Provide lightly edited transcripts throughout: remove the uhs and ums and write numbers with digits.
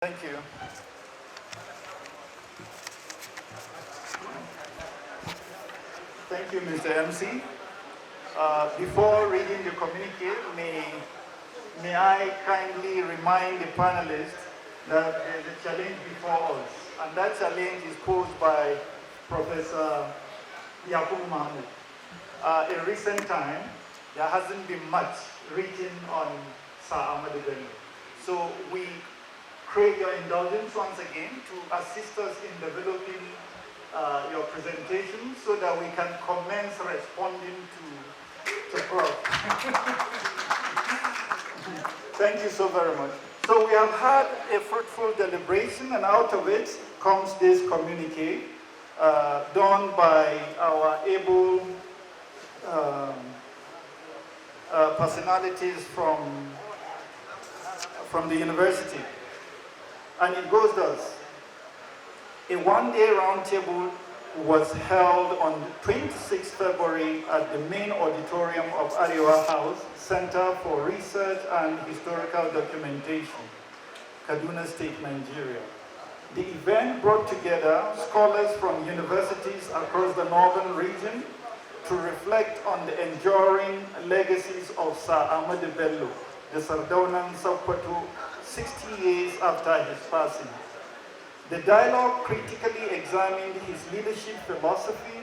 Thank you. Thank you, Mr. MC. Before reading the communique, may I kindly remind the panelists that there's a challenge before us, and that challenge is posed by Professor Mahmoud. In recent time, there hasn't been much written on Sir Ahmadu Bello. So we crave your indulgence once again to assist us in developing your presentation so that we can commence responding to Prof. Thank you so very much. So we have had a fruitful deliberation, and out of it comes this communique done by our able personalities from the university. And it goes thus. A one-day roundtable was held on 26 February at the main auditorium of Arewa House, Center for Research and Historical Documentation, Kaduna State, Nigeria. The event brought together scholars from universities across the northern region to reflect on the enduring legacies of Sir Ahmadu Bello, the Sardaunan Sokoto, 60 years after his passing. The dialogue critically examined his leadership philosophy,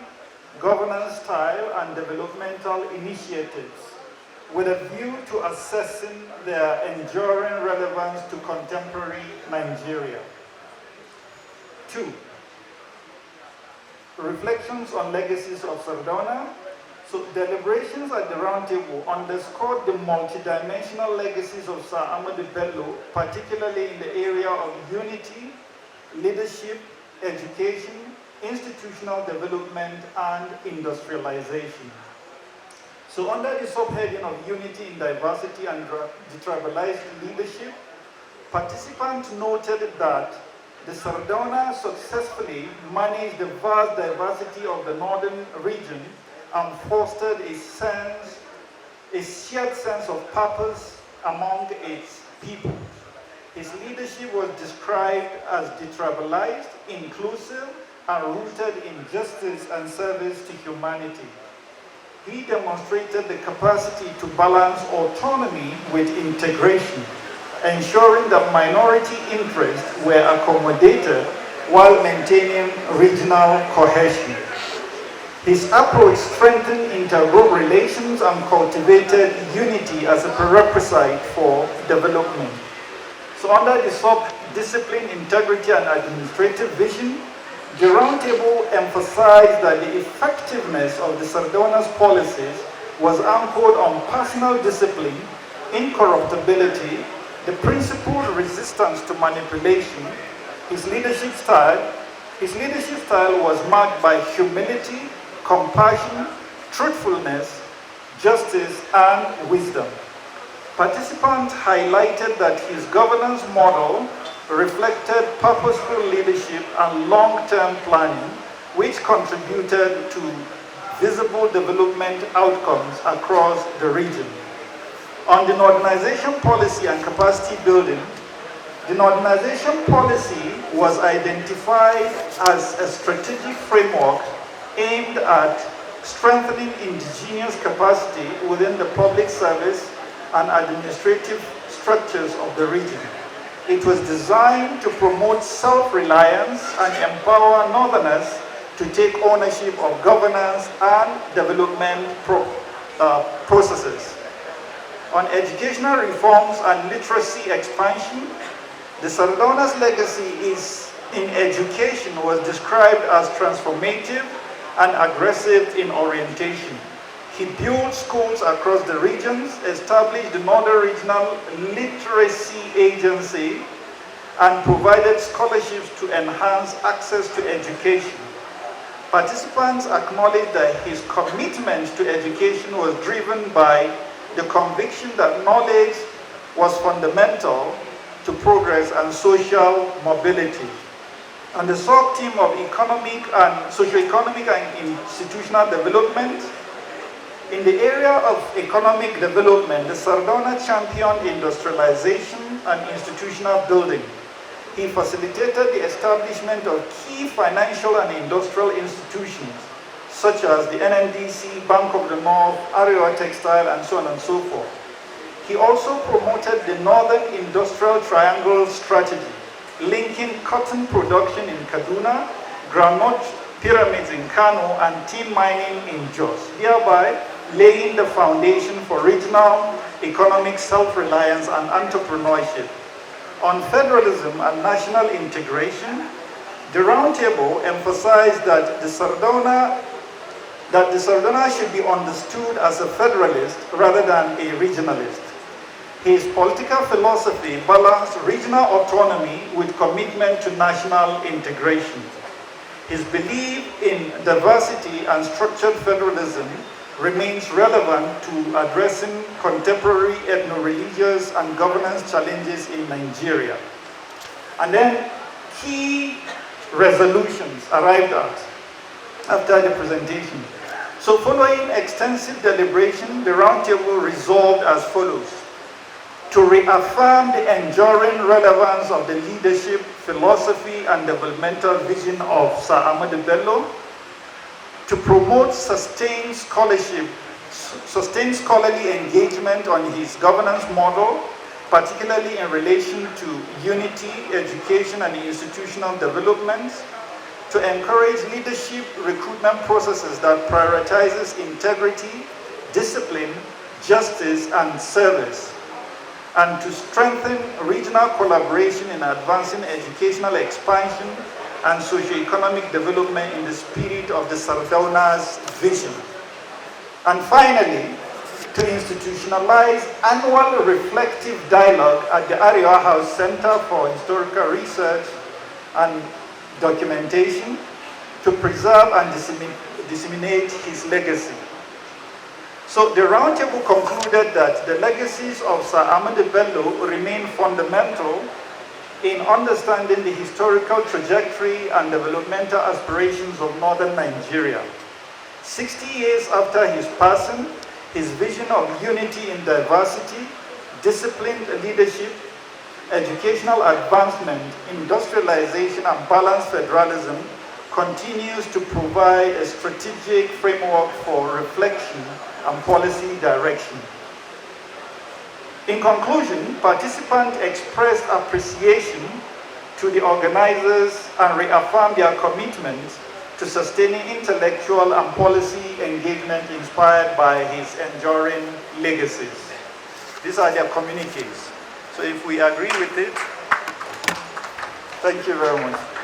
governance style, and developmental initiatives, with a view to assessing their enduring relevance to contemporary Nigeria. 2. Reflections on legacies of Sardaunan. So deliberations at the roundtable underscored the multidimensional legacies of Sir Ahmadu Bello, particularly in the area of unity, leadership, education, institutional development, and industrialization. So under the subheading of unity in diversity and detribalized leadership, participants noted that the Sardaunan successfully managed the vast diversity of the northern region and fostered a shared sense of purpose among its people. His leadership was described as detribalized, inclusive, and rooted in justice and service to humanity. He demonstrated the capacity to balance autonomy with integration, ensuring that minority interests were accommodated while maintaining regional cohesion. His approach strengthened intergroup relations and cultivated unity as a prerequisite for development. So under the sub-discipline, integrity, and administrative vision, the roundtable emphasized that the effectiveness of the Sardaunan's policies was anchored on personal discipline, incorruptibility, the principled resistance to manipulation. His leadership style was marked by humility, compassion, truthfulness, justice, and wisdom. Participants highlighted that his governance model reflected purposeful leadership and long-term planning, which contributed to visible development outcomes across the region. On the Northernization policy and capacity building, the Northernization policy was identified as a strategic framework aimed at strengthening indigenous capacity within the public service and administrative structures of the region. It was designed to promote self-reliance and empower Northerners to take ownership of governance and development processes. On educational reforms and literacy expansion, the Sardauna's legacy in education was described as transformative and aggressive in orientation. He built schools across the regions, established the Northern Regional Literacy Agency, and provided scholarships to enhance access to education. Participants acknowledged that his commitment to education was driven by the conviction that knowledge was fundamental to progress and social mobility. And the sub-theme of economic and socio-economic and institutional development. In the area of economic development, the Sardaunan championed industrialization and institutional building. he facilitated the establishment of key financial and industrial institutions such as the NNDC, Bank of the North, Arewa Textile, and so on and so forth. He also promoted the Northern Industrial Triangle strategy, linking cotton production in Kaduna, groundnut pyramids in Kano, and tin mining in Jos, thereby laying the foundation for regional economic self-reliance and entrepreneurship. On federalism and national integration, the Roundtable emphasized that the Sardaunan should be understood as a federalist rather than a regionalist. His political philosophy balanced regional autonomy with commitment to national integration. His belief in diversity and structured federalism remains relevant to addressing contemporary ethno-religious and governance challenges in Nigeria. And then key resolutions arrived at after the presentation. So following extensive deliberation, the Roundtable resolved as follows: to reaffirm the enduring relevance of the leadership, philosophy, and developmental vision of Sir Ahmadu Bello, to promote sustained scholarly engagement on his governance model, particularly in relation to unity, education, and institutional development, to encourage leadership recruitment processes that prioritizes integrity, discipline, justice, and service, and to strengthen regional collaboration in advancing educational expansion and socio-economic development in the spirit of the Sardaunan's vision. And finally, to institutionalize annual reflective dialogue at the Arewa House Center for Historical Research and Documentation to preserve and disseminate his legacy. So the Roundtable concluded that the legacies of Sir Ahmadu Bello remain fundamental in understanding the historical trajectory and developmental aspirations of northern Nigeria. 60 years after his passing, his vision of unity in diversity, disciplined leadership, educational advancement, industrialization, and balanced federalism continues to provide a strategic framework for reflection and policy direction. In conclusion, participants expressed appreciation to the organizers and reaffirmed their commitment to sustaining intellectual and policy engagement inspired by his enduring legacies. These are their communiques. So if we agree with it, thank you very much.